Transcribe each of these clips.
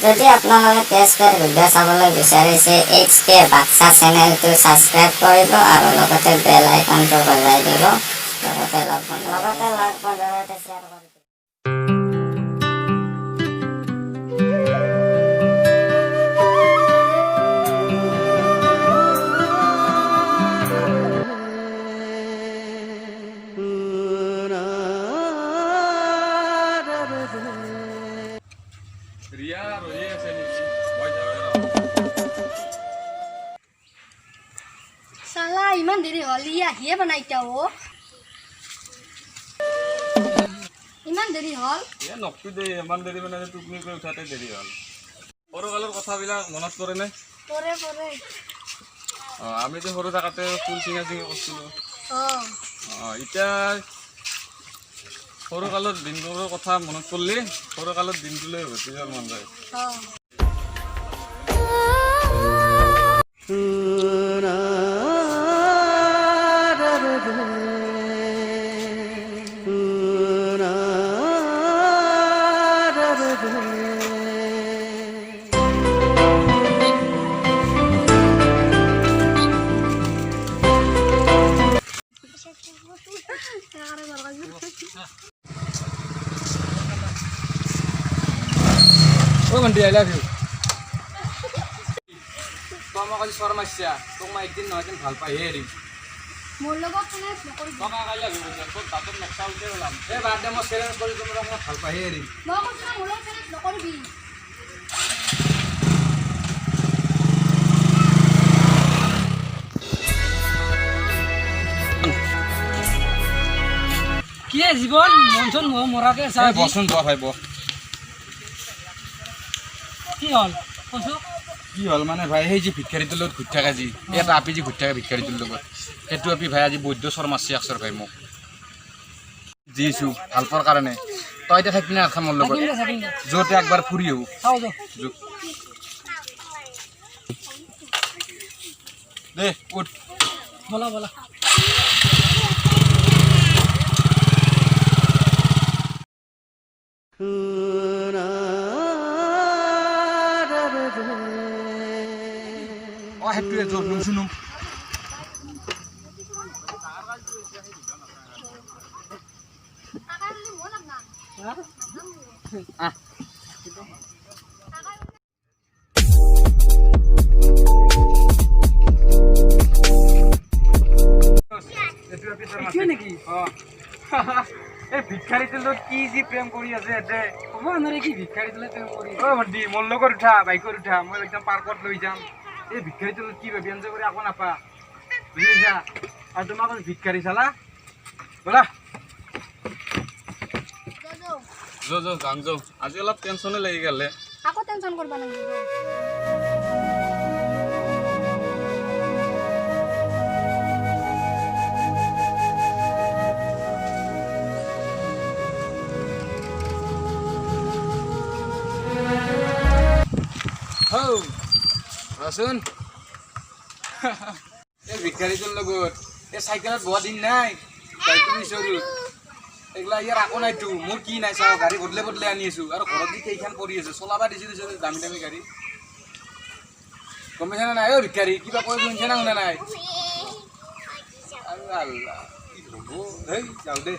যদি আপোনালোকে তেজপুৰ ভিডিঅ' চাবলৈ বিচাৰিছে HK বাক্সা চেনেলটো ছাবস্ক্ৰাইব কৰিব আৰু লগতে বেল আইকনটো বজাই দিব। লগতে লগ বন্ধুতে শ্বেয়াৰ কৰিব। ৰিয়া ৰয়ে আছে নিচে মই যাওঁৱে ৰ সালা ইমান দেৰি হ'ল ই আহিয়ে বনাই এতিয়া ইমান দেৰি হ'ল এ নকবি দে ইমান দেৰি মানে টোপনি কৰি উঠাতে দেৰি হ'ল সৰুকালৰ কথাবিলাক মনত পৰেনে পৰে আমি যে সৰু থাকোঁতে ফুল চিঙা কৰিছিলোঁ এতিয়া সৰুকালৰ দিনবোৰৰ কথা মনত পৰিলে সৰুকালৰ দিনটোলৈ উভতি যাব মন যায় ও বন্ধু আই লাভ ইউ তোমাক আজি শৰম আসছে তোক মই একদিন নহয় এদিন ভাল পাইহে এৰিম মোৰ লগত কোনে নকৰিব তোমাক আই লাভ ইউ তোৰ দাঁতত নকটা উঠে ওলাম এই বাদ দে মই চেলেঞ্জ কৰি তোমাক মই ভাল পাইহে এৰিম মই কৈছো মোৰ লগত চেলেঞ্জ নকৰিবি কি জীবন মনচন মৰাকে চাই বচোন ব ভাই ব কি হ'ল কৈছো কি হ'ল মানে ভাই সেই যে ভিক্ষাৰীটোৰ লগত ঘূৰি থাকে যি এটা আপি যে ঘূৰি থাকে ভিক্ষাৰীটোৰ লগত সেইটো আপি ভাই আজি বৈদ্য শৰ্ম আছে আকচৰ ভাই মোক দিছোঁ ভাল পোৱাৰ কাৰণে তই এতিয়া থাকিবি না এখন মোৰ লগত য'তে একবাৰ ফুৰি আহোঁ চাওঁ যাওঁ দে উঠ বলা বলা সেইটোৱে জোৰ নুশুনো নেকি এই ভিক্ষাৰীটোৰ লগত কি যি প্ৰেম কৰি আছে এতে ক'ব নোৱাৰে কি ভিক্ষাৰী তোলে তেওঁ কৰি ভণ্টি মোৰ লগত উঠা বাইকত উঠা মই একদম পাৰ্কত লৈ যাম এই ভিক্ষাৰীটোৰ লগত কি ভাবি আনছে কৰি আকৌ নাপা বুজিছা আৰু তোমাক ভিক্ষাৰী চালা ব'লা যাওঁ যাওঁ আজি অলপ টেনশ্যনে লাগি গ'লে আকৌ টেনশ্যন কৰিব নালাগিব ৰচোন এই ভিক্ষাৰীটোৰ লগত এই চাইকেলত বহা দিন নাই চাইকেল বিচাৰোঁ এইগিলা ইয়াৰ আকৌ নাইতো মোৰ কি নাই চাওঁ গাড়ী বদলে আনি আছোঁ আৰু ঘৰত যি কেইখন পৰি আছে চলাবা দিছোঁ দামী দামী গাড়ী গম পাইছা নাই অ' ভিক্ষাৰী কিবা কৈ শুনিছে না শুনা নাই আৰু আল্লাহ কি হ'ব হেই যাওঁ দে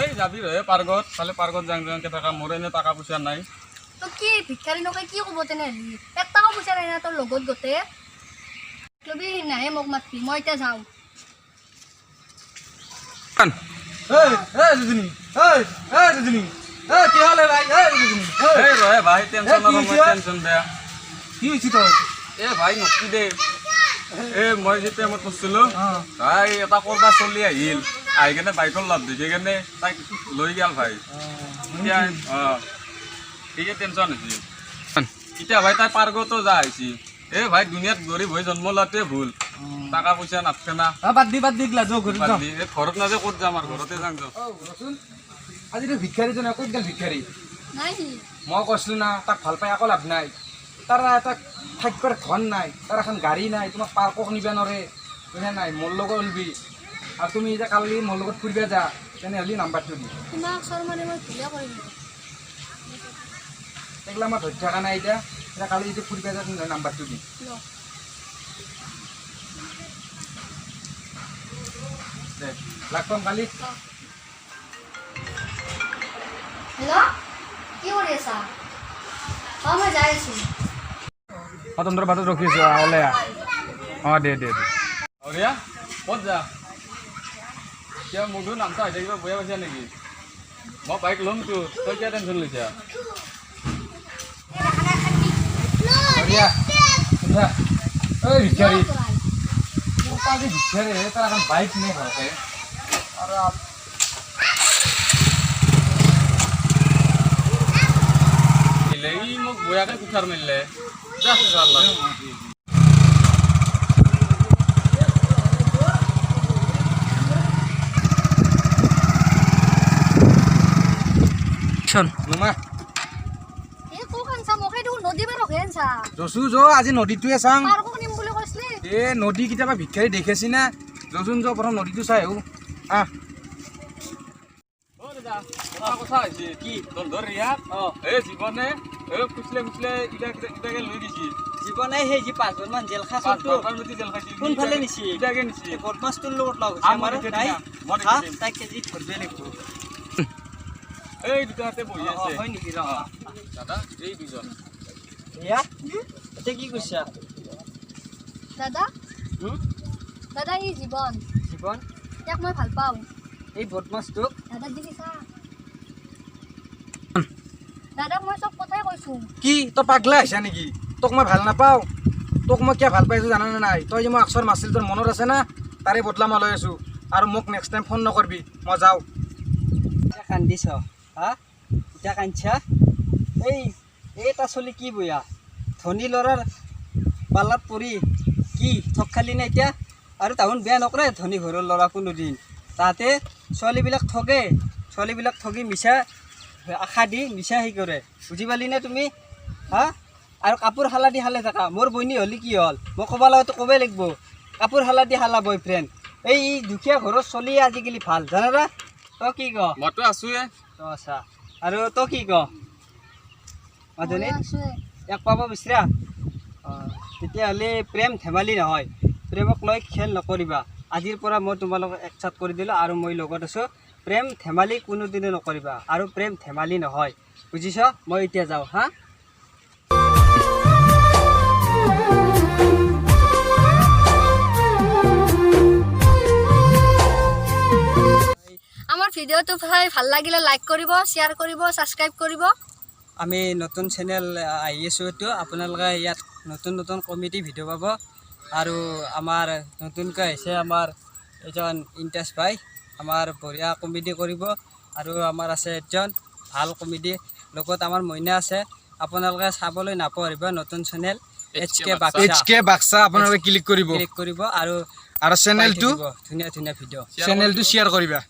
এই যাবি ৰহে পাৰ্কত খালি পাৰ্কত যাংকে থকা মোৰ এনে টকা পইচা নাই তো কি ভিক্ষাৰী নকয় কি ক'ব তেনেহ'লে এক টকা পইচা নাই না তোৰ লগত গোটেই লবি নাহে মোক মাতবি মই এতিয়া যাওঁ ৰহে ভাই টেনশ্যন টেনশ্যন বেয়া কি হৈছে তোৰ এ ভাই নকবি দে মই যে প্ৰেমত কৰিছিলোঁ তাই এটা কৰবা চলি আহিল আহি কেনে বাইকৰ লাভ দেখি কেনে তাইক লৈ গ'ল ভাই এতিয়া ঠিকে টেনশ্যন হৈছে এতিয়া ভাই তাই পাৰ্কতো যা আহিছে ভাই দুনিয়াত গৰীব হৈ জন্ম লোৱাটোৱে ভুল টাকা পইচা নাথাকে না বাদ দি গিলা যাওঁ ঘৰত যাওঁ ঘৰত নাযায় ক'ত যাম আৰু ঘৰতে যাওঁ আজি ভিক্ষাৰীজনে ক'ত গ'ল ভিক্ষাৰী নাই মই কৈছিলোঁ না তাক ভাল পাই একো লাভ নাই তাৰ এটা থাকিবৰ ঘৰ নাই তাৰ এখন গাড়ী নাই তোমাক পাৰ্কক নিব নোৱাৰে বুজা নাই মোৰ লগত ওলবি আৰু তুমি এতিয়া কালি মোৰ লগত ফুৰিব যা তেনেহ'লে নাম্বাৰটো দি তোমাক চৰ মানে মই ভুলে কৰিম এইগিলা মই ধৰি থকা নাই এতিয়া কালি যদি ফুৰিব যাওঁ তেনেহ'লে নাম্বাৰটো দি দে লাগ পাম কালি হেল্ল' কি কৰি আছা মই যাই আছোঁ তহঁতৰ বাটত ৰখি আছোঁ ওলাই দে অৰিয়া ক'ত যা কিয় মোৰতো নামটো আহি থাকিব বয়া পাইছা নেকি মই বাইক ল'মতো তই কিয় টেনশ্যন লৈছা ঐ ভিক্ষাৰী আজি ভিক্ষাৰী তাৰ এখন বাইক নে ভালকে আৰু ই মোক বয়াকে কুঠাৰ মাৰিলে যা আল্লাহ নুমা এই ক'ক আনছা মোক সেইটো নদী পাৰ ৰখি আনছা জচু আজি নদীটোৱে চাওঁ পাৰ্কক নিম বুলি কৈছিলি নদী কেতিয়াবা ভিক্ষাৰী দেখিছি না যচোন প্ৰথম নদীটো চাই আহোঁ কথা হৈছে কি তোৰ ধৰ ৰিয়াক এই জীৱনে ফুচলে ইটাকে লৈ দিছি জীৱনে সেই যি 5 জন মান জেল খাইছো কোনফালে নিছি ইটাকে নিছি বদমাছটোৰ লগত লগ হৈছে আমাৰ তাই কেজি ধৰবে লাগিব এই দুটাতে বহি আছে হয় নেকি ৰ দাদা এই দুজন এয়া এতিয়া কি কৈছা দাদা দাদা ই জীৱন জীৱন ইয়াক মই ভাল পাওঁ এই বদমাছটোক দাদাক দেখিছা দাদাক মই চব কথাই কৈছোঁ কি তই পাগলা আহিছা নেকি তোক মই ভাল নাপাওঁ তোক মই কিয় ভাল পাইছোঁ জানানে নাই তই যে মই আক্সৰ মাছিল তোৰ মনত আছে না তাৰে বদলা মই লৈ আছোঁ আৰু মোক নেক্সট টাইম ফোন নকৰিবি মই যাওঁ এতিয়া কান্দিছ হা এতিয়া কান্দছা এটা চলি কি বয়া ধনী ল'ৰাৰ পাল্লাত পৰি কি ঠগ খালি নে এতিয়া আৰু তাহোন বেয়া নকৰে ধনী ঘৰৰ ল'ৰা কোনোদিন তাহাঁতে ছোৱালীবিলাক ঠগি মিছা আশা দি মিছা হেৰি কৰে বুজি পালি নে তুমি হা আৰু কাপোৰ হালা দি হালে থাকা মোৰ বইনী হ'লে কি হ'ল মই ক'ব লগাটো ক'বই লাগিব কাপোৰ হালা দি হালা বয়ফ্ৰেণ্ড এই দুখীয়া ঘৰৰ চলি আজিকালি ভাল জানা তই কি ক মইতো আছোৱে তই আছা আৰু তই কি ক মাজনী মই আছোঁৱে। এক পাব বিচৰা তেতিয়াহ'লে প্ৰেম ধেমালি নহয় প্ৰেমক লৈ খেল নকৰিবা আজিৰ পৰা মই তোমালোকক একচাট কৰি দিলোঁ আৰু মই লগত আছোঁ প্ৰেম ধেমালি কোনোদিনে নকৰিবা আৰু প্ৰেম ধেমালি নহয় বুজিছ মই এতিয়া যাওঁ হা আমাৰ ভিডিঅ'টো চাই ভাল লাগিলে লাইক কৰিব শ্বেয়াৰ কৰিব ছাবস্ক্ৰাইব কৰিব আমি নতুন চেনেল আহি আছোঁ এইটো আপোনালোকে ইয়াত নতুন কমেডি ভিডিঅ' পাব আৰু আমাৰ নতুনকৈ আহিছে আমাৰ এজন ইণ্টাৰেষ্ট ভাই আমাৰ বঢ়িয়া কমেডি কৰিব আৰু আমাৰ আছে এজন ভাল কমেডি লগত আমাৰ মইনা আছে আপোনালোকে চাবলৈ নাপাহৰিব নতুন চেনেল HK বাক্সা আপোনালোকে ক্লিক কৰিব আৰু চেনেলটো ধুনীয়া ভিডিঅ' চেনেলটো শ্বেয়াৰ কৰিবা